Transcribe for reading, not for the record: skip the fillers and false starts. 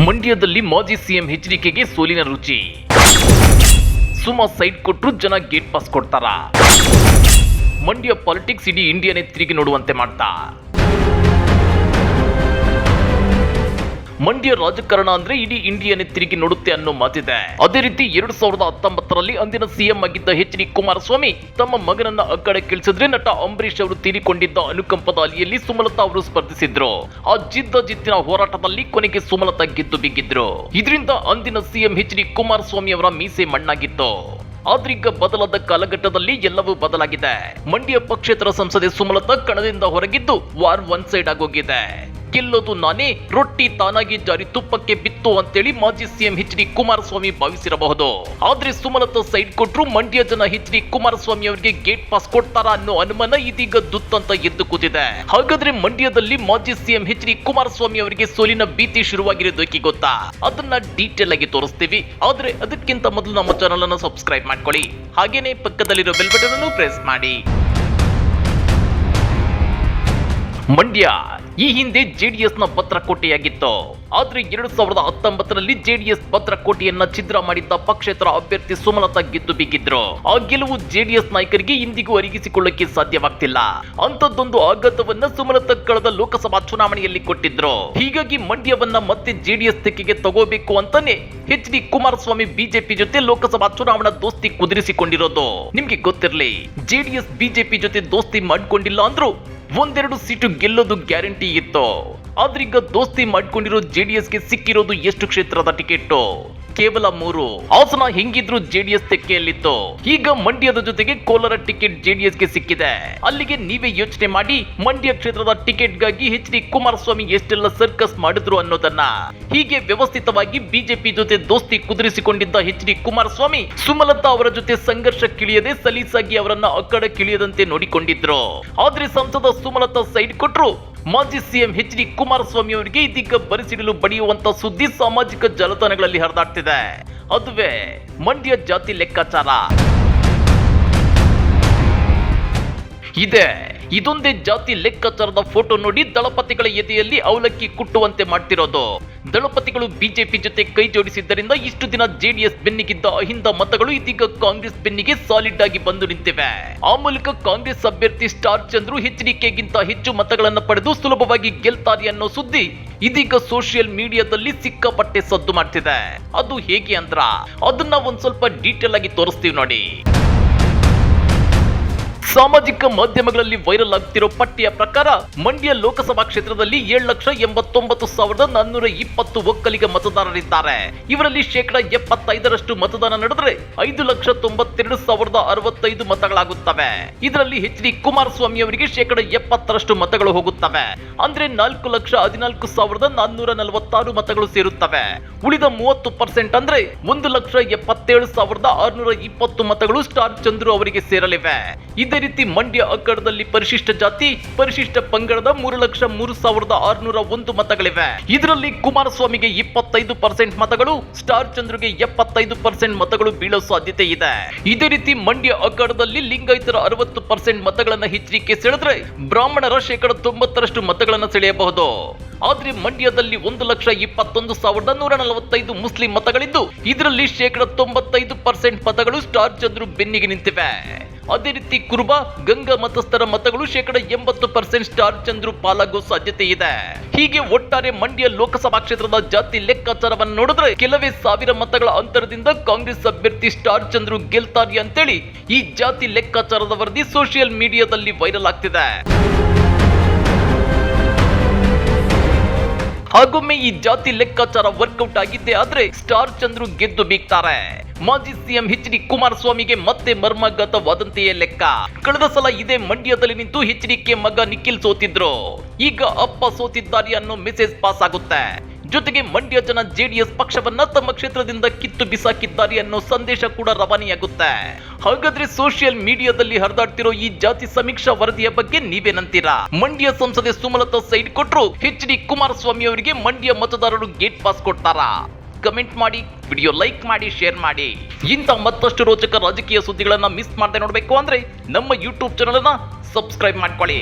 ಮಂಡ್ಯದಲ್ಲಿ ಮಾಜಿ ಸಿಎಂ ಎಚ್ಡಿಕೆಗೆ ಸೋಲಿನ ರುಚಿ. ಸುಮಾ ಸೈಡ್ ಕೊಟ್ಟರು ಜನ ಗೇಟ್ ಪಾಸ್ ಕೊಡ್ತಾರ. ಮಂಡ್ಯ ಪಾಲಿಟಿಕ್ಸ್ ಇಡೀ ಇಂಡಿಯಾನೇ ತಿರುಗಿ ನೋಡುವಂತೆ ಮಾಡ್ತಾ. ಮಂಡ್ಯ ರಾಜಕಾರಣ ಅಂದ್ರೆ ಇಡೀ ಇಂಡಿಯಾನೇ ತಿರುಗಿ ನೋಡುತ್ತೆ ಅನ್ನೋ ಮಾತಿದೆ. ಅದೇ ರೀತಿ 2019ರಲ್ಲಿ ಅಂದಿನ ಸಿಎಂ ಆಗಿದ್ದ ಎಚ್.ಡಿ. ಕುಮಾರಸ್ವಾಮಿ ತಮ್ಮ ಮಗನನ್ನ ಅಕ್ಕಡೆ ಕಿಳಿಸಿದ್ರೆ ನಟ ಅಂಬರೀಶ್ ಅವರು ತೀರಿಕೊಂಡಿದ್ದ ಅನುಕಂಪದ ಅಲಿಯಲ್ಲಿ ಸುಮಲತಾ ಅವರು ಸ್ಪರ್ಧಿಸಿದ್ರು. ಆ ಜಿದ್ದಿನ ಹೋರಾಟದಲ್ಲಿ ಕೊನೆಗೆ ಸುಮಲತಾ ಗೆದ್ದು ಬಿದ್ದಿದ್ರು. ಇದರಿಂದ ಅಂದಿನ ಸಿಎಂ ಎಚ್.ಡಿ. ಕುಮಾರಸ್ವಾಮಿ ಅವರ ಮೀಸೆ ಮಣ್ಣಾಗಿತ್ತು. ಆದ್ರೀಗ ಬದಲಾದ ಕಾಲಘಟ್ಟದಲ್ಲಿ ಎಲ್ಲವೂ ಬದಲಾಗಿದೆ. ಮಂಡ್ಯ ಪಕ್ಷೇತರ ಸಂಸದೆ ಸುಮಲತಾ ಕಣದಿಂದ ಹೊರಗಿದ್ದು ವಾರ್ ಒನ್ ಸೈಡ್ ಆಗೋಗಿದೆ. ಗೆಲ್ಲೋದು ನಾನೇ, ರೊಟ್ಟಿ ತಾನಾಗಿ ಜಾರಿ ತುಪ್ಪಕ್ಕೆ ಬಿತ್ತು ಅಂತೇಳಿ ಮಾಜಿ ಸಿಎಂ ಎಚ್.ಡಿ. ಕುಮಾರಸ್ವಾಮಿ ಭಾವಿಸಿರಬಹುದು. ಆದ್ರೆ ಸುಮಲತಾ ಸೈಡ್ ಕೊಟ್ರು ಮಂಡ್ಯ ಜನ ಎಚ್.ಡಿ. ಕುಮಾರಸ್ವಾಮಿ ಅವರಿಗೆ ಗೇಟ್ ಪಾಸ್ ಕೊಡ್ತಾರಾ ಅನ್ನೋ ಅನುಮಾನ ಇದೀಗ ದುತ್ತಂತ ಎದ್ದು ಕೂತಿದೆ. ಹಾಗಾದ್ರೆ ಮಂಡ್ಯದಲ್ಲಿ ಮಾಜಿ ಸಿಎಂ ಎಚ್.ಡಿ. ಕುಮಾರಸ್ವಾಮಿ ಅವರಿಗೆ ಸೋಲಿನ ಭೀತಿ ಶುರುವಾಗಿರೋದಕ್ಕೆ ಗೊತ್ತಾ? ಅದನ್ನ ಡೀಟೇಲ್ ಆಗಿ ತೋರಿಸ್ತೀವಿ. ಆದ್ರೆ ಅದಕ್ಕಿಂತ ಮೊದಲು ನಮ್ಮ ಚಾನಲ್ ಅನ್ನು ಸಬ್ಸ್ಕ್ರೈಬ್ ಮಾಡ್ಕೊಳ್ಳಿ. ಹಾಗೇನೆ ಪಕ್ಕದಲ್ಲಿರೋ ಬೆಲ್ ಬಟನ್ ಅನ್ನು ಪ್ರೆಸ್ ಮಾಡಿ. ಮಂಡ್ಯ ಈ ಹಿಂದೆ ಜೆಡಿಎಸ್ನ ಭದ್ರಕೋಟೆಯಾಗಿತ್ತು. ಆದ್ರೆ 2019ರಲ್ಲಿ ಜೆಡಿಎಸ್ ಭದ್ರಕೋಟೆಯನ್ನ ಛಿದ್ರ ಮಾಡಿದ್ದ ಪಕ್ಷೇತರ ಅಭ್ಯರ್ಥಿ ಸುಮಲತಾ ಗೆದ್ದು ಬಿದ್ದಿದ್ರು. ಆ ಗೆಲುವು ಜೆಡಿಎಸ್ ನಾಯಕರಿಗೆ ಇಂದಿಗೂ ಅರಿಗಿಸಿಕೊಳ್ಳಕ್ಕೆ ಸಾಧ್ಯವಾಗ್ತಿಲ್ಲ. ಅಂತದ್ದೊಂದು ಆಘಾತವನ್ನ ಸುಮಲತಾ ಕಳೆದ ಲೋಕಸಭಾ ಚುನಾವಣೆಯಲ್ಲಿ ಕೊಟ್ಟಿದ್ರು. ಹೀಗಾಗಿ ಮಂಡ್ಯವನ್ನ ಮತ್ತೆ ಜೆಡಿಎಸ್ ತೆಕ್ಕೆಗೆ ತಗೋಬೇಕು ಅಂತಾನೆ ಎಚ್.ಡಿ. ಕುಮಾರಸ್ವಾಮಿ ಬಿಜೆಪಿ ಜೊತೆ ಲೋಕಸಭಾ ಚುನಾವಣಾ ದೋಸ್ತಿ ಕುದುರಿಸಿಕೊಂಡಿರೋದು. ನಿಮ್ಗೆ ಗೊತ್ತಿರಲಿ, ಜೆಡಿಎಸ್ ಬಿಜೆಪಿ ಜೊತೆ ದೋಸ್ತಿ ಮಾಡ್ಕೊಂಡಿಲ್ಲ ಅಂದ್ರೂ ಒಂದೆರಡು ಸೀಟು ಗೆಲ್ಲೋದು ಗ್ಯಾರಂಟಿ ಇತ್ತು. ಆದ್ರೀಗ ದೋಸ್ತಿ ಮಾಡ್ಕೊಂಡಿರೋ ಜೆಡಿಎಸ್ಗೆ ಸಿಕ್ಕಿರೋದು ಎಷ್ಟು ಕ್ಷೇತ್ರದ ಟಿಕೆಟ್? ಕೇವಲ 3. ಹಾಸನ ಹೆಂಗಿದ್ರು ಜೆಡಿಎಸ್ ತೆಕ್ಕೆಯಲ್ಲಿತ್ತು. ಈಗ ಮಂಡ್ಯದ ಜೊತೆಗೆ ಕೋಲಾರ ಟಿಕೆಟ್ ಜೆಡಿಎಸ್ಗೆ ಸಿಕ್ಕಿದೆ. ಅಲ್ಲಿಗೆ ನೀವೇ ಯೋಚನೆ ಮಾಡಿ, ಮಂಡ್ಯ ಕ್ಷೇತ್ರದ ಟಿಕೆಟ್ಗಾಗಿ ಎಚ್.ಡಿ. ಕುಮಾರಸ್ವಾಮಿ ಎಷ್ಟೆಲ್ಲ ಸರ್ಕಸ್ ಮಾಡಿದ್ರು ಅನ್ನೋದನ್ನ. ಹೀಗೆ ವ್ಯವಸ್ಥಿತವಾಗಿ ಬಿಜೆಪಿ ಜೊತೆ ದೋಸ್ತಿ ಕುದುರಿಸಿಕೊಂಡಿದ್ದ ಎಚ್.ಡಿ. ಕುಮಾರಸ್ವಾಮಿ ಸುಮಲತಾ ಅವರ ಜೊತೆ ಸಂಘರ್ಷಕ್ಕಿಳಿಯದೆ ಸಲೀಸಾಗಿ ಅವರನ್ನ ಅಕ್ಕಡಕ್ಕಿಳಿಯದಂತೆ ನೋಡಿಕೊಂಡಿದ್ರು. ಆದ್ರೆ ಸಂಸದ ಸುಮಲತಾ ಸೈಡ್ ಕೊಟ್ರು ಮಾಜಿ ಸಿಎಂ ಎಚ್.ಡಿ. ಕುಮಾರಸ್ವಾಮಿ ಅವರಿಗೆ ಇದೀಗ ಬರಿಸಿಡಲು ಬಡಿಯುವಂತ ಸುದ್ದಿ ಸಾಮಾಜಿಕ ಜಾಲತಾಣಗಳಲ್ಲಿ ಹರಿದಾಡ್ತಿದೆ. ಅದುವೇ ಮಂಡ್ಯ ಜಾತಿ ಲೆಕ್ಕಾಚಾರ ಇದೆ. ಇದೊಂದೇ ಜಾತಿ ಲೆಕ್ಕಾಚಾರದ ಫೋಟೋ ನೋಡಿ ದಳಪತಿಗಳ ಎದೆಯಲ್ಲಿ ಅವಲಕ್ಕಿ ಕುಟ್ಟುವಂತೆ ಮಾಡ್ತಿರೋದು. ದಳಪತಿಗಳು ಬಿಜೆಪಿ ಜೊತೆ ಕೈ ಜೋಡಿಸಿದ್ದರಿಂದ ಇಷ್ಟು ದಿನ ಜೆಡಿಎಸ್ ಬೆನ್ನಿಗಿದ್ದ ಅಹಿಂದ ಮತಗಳು ಇದೀಗ ಕಾಂಗ್ರೆಸ್ ಬೆನ್ನಿಗೆ ಸಾಲಿಡ್ ಆಗಿ ಬಂದು ನಿಂತಿವೆ. ಆ ಮೂಲಕ ಕಾಂಗ್ರೆಸ್ ಅಭ್ಯರ್ಥಿ ಸ್ಟಾರ್ ಚಂದ್ರು ಎಚ್.ಡಿ.ಕೆಗಿಂತ ಹೆಚ್ಚು ಮತಗಳನ್ನು ಪಡೆದು ಸುಲಭವಾಗಿ ಗೆಲ್ತಾರೆ ಅನ್ನೋ ಸುದ್ದಿ ಇದೀಗ ಸೋಷಿಯಲ್ ಮೀಡಿಯಾದಲ್ಲಿ ಸಿಕ್ಕಾಪಟ್ಟೆ ಸದ್ದು ಮಾಡ್ತಿದೆ. ಅದು ಹೇಗೆ ಅಂದ್ರ ಅದನ್ನ ಒಂದ್ ಸ್ವಲ್ಪ ಡೀಟೇಲ್ ಆಗಿ ತೋರಿಸ್ತೀವಿ ನೋಡಿ. ಸಾಮಾಜಿಕ ಮಾಧ್ಯಮಗಳಲ್ಲಿ ವೈರಲ್ ಆಗ್ತಿರೋ ಪಟ್ಟಿಯ ಪ್ರಕಾರ ಮಂಡ್ಯ ಲೋಕಸಭಾ ಕ್ಷೇತ್ರದಲ್ಲಿ 7,89,420 ಒಕ್ಕಲಿಗ ಮತದಾರರಿದ್ದಾರೆ. ಇವರಲ್ಲಿ 75% ಮತದಾನ ನಡೆದರೆ 5,92,065 ಮತಗಳಾಗುತ್ತವೆ. ಇದರಲ್ಲಿ ಎಚ್.ಡಿ. ಕುಮಾರಸ್ವಾಮಿ ಅವರಿಗೆ 70% ಮತಗಳು ಹೋಗುತ್ತವೆ. ಅಂದ್ರೆ 4,14,446 ಮತಗಳು ಸೇರುತ್ತವೆ. ಉಳಿದ 30% ಅಂದ್ರೆ 1,77,620 ಮತಗಳು ಸ್ಟಾರ್ ಚಂದ್ರು ಅವರಿಗೆ ಸೇರಲಿವೆ. ಇದೇ ರೀತಿ ಮಂಡ್ಯ ಅಖಾಡದಲ್ಲಿ ಪರಿಶಿಷ್ಟ ಜಾತಿ, ಪರಿಶಿಷ್ಟ ಪಂಗಡದ 3,03,601 ಮತಗಳಿವೆ. ಇದರಲ್ಲಿ ಕುಮಾರಸ್ವಾಮಿಗೆ 25% ಮತಗಳು, ಸ್ಟಾರ್ ಚಂದ್ರುಗೆ 75% ಮತಗಳು ಬೀಳೋ ಸಾಧ್ಯತೆ ಇದೆ. ಇದೇ ರೀತಿ ಮಂಡ್ಯ ಅಖಾಡದಲ್ಲಿ ಲಿಂಗಾಯತರ 60% ಮತಗಳನ್ನ ಎಚ್.ಡಿ.ಕೆ ಸೆಳೆದ್ರೆ ಬ್ರಾಹ್ಮಣರ 90% ಮತಗಳನ್ನ ಸೆಳೆಯಬಹುದು. ಆದ್ರೆ ಮಂಡ್ಯದಲ್ಲಿ 1,21,145 ಮುಸ್ಲಿಂ ಮತಗಳಿದ್ದು ಇದರಲ್ಲಿ 95% ಮತಗಳು ಸ್ಟಾರ್ ಚಂದ್ರು ಬೆನ್ನಿಗೆ ನಿಂತಿವೆ. ಅದೇ ರೀತಿ ಕುರುಬ, ಗಂಗಾ ಮತಸ್ಥರ ಮತಗಳು 80% ಸ್ಟಾರ್ ಚಂದ್ರು ಪಾಲಾಗೋ ಸಾಧ್ಯತೆ ಇದೆ. ಹೀಗೆ ಒಟ್ಟಾರೆ ಮಂಡ್ಯ ಲೋಕಸಭಾ ಕ್ಷೇತ್ರದ ಜಾತಿ ಲೆಕ್ಕಾಚಾರವನ್ನು ನೋಡಿದ್ರೆ ಕೆಲವೇ ಸಾವಿರ ಮತಗಳ ಅಂತರದಿಂದ ಕಾಂಗ್ರೆಸ್ ಅಭ್ಯರ್ಥಿ ಸ್ಟಾರ್ ಚಂದ್ರು ಗೆಲ್ತಾರೆ ಅಂತೇಳಿ ಈ ಜಾತಿ ಲೆಕ್ಕಾಚಾರದ ವರದಿ ಸೋಷಿಯಲ್ ಮೀಡಿಯಾದಲ್ಲಿ ವೈರಲ್ ಆಗ್ತಿದೆ. ಹಾಗೊಮ್ಮೆ ಈ ಜಾತಿ ಲೆಕ್ಕಾಚಾರ ವರ್ಕೌಟ್ ಆಗಿದ್ದೇ ಆದ್ರೆ ಸ್ಟಾರ್ ಚಂದ್ರು ಗೆದ್ದು ಬೀಗ್ತಾರೆ. ಮಾಜಿ ಸಿಎಂ ಎಚ್.ಡಿ. ಕುಮಾರಸ್ವಾಮಿಗೆ ಮತ್ತೆ ಮರ್ಮಾಘಾತವಾದಂತೆಯೇ ಲೆಕ್ಕ. ಕಳೆದ ಸಲ ಇದೇ ಮಂಡ್ಯದಲ್ಲಿ ನಿಂತು ಎಚ್.ಡಿ.ಕೆ ಮಗ ನಿಖಿಲ್ ಸೋತಿದ್ರು. ಈಗ ಅಪ್ಪ ಸೋತಿದ್ದಾರೆ ಅನ್ನೋ ಮೆಸೇಜ್ ಪಾಸ್ ಆಗುತ್ತೆ. ಜೊತೆಗೆ ಮಂಡ್ಯ ಜನ ಜೆಡಿಎಸ್ ಪಕ್ಷವನ್ನ ತಮ್ಮ ಕ್ಷೇತ್ರದಿಂದ ಕಿತ್ತು ಬಿಸಾಕಿದ್ದಾರೆ ಅನ್ನೋ ಸಂದೇಶ ಕೂಡ ರವಾನೆಯಾಗುತ್ತೆ. ಹಾಗಾದ್ರೆ ಸೋಷಿಯಲ್ ಮೀಡಿಯಾದಲ್ಲಿ ಹರಿದಾಡ್ತಿರೋ ಈ ಜಾತಿ ಸಮೀಕ್ಷಾ ವರದಿಯ ಬಗ್ಗೆ ನೀವೇನಂತೀರಾ? ಮಂಡ್ಯ ಸಂಸದೆ ಸುಮಲತಾ ಸೈಡ್ ಕೊಟ್ರು ಎಚ್.ಡಿ. ಕುಮಾರಸ್ವಾಮಿ ಅವರಿಗೆ ಮಂಡ್ಯ ಮತದಾರರು ಗೇಟ್ ಪಾಸ್ ಕೊಡ್ತಾರಾ? ಕಮೆಂಟ್ ಮಾಡಿ, ವಿಡಿಯೋ ಲೈಕ್ ಮಾಡಿ, ಶೇರ್ ಮಾಡಿ. ಇಂಥ ಮತ್ತಷ್ಟು ರೋಚಕ ರಾಜಕೀಯ ಸುದ್ದಿಗಳನ್ನ ಮಿಸ್ ಮಾಡದೆ ನೋಡಬೇಕು ಅಂದ್ರೆ ನಮ್ಮ ಯೂಟ್ಯೂಬ್ ಚಾನಲ್ ಅನ್ನ ಸಬ್ಸ್ಕ್ರೈಬ್ ಮಾಡ್ಕೊಳ್ಳಿ.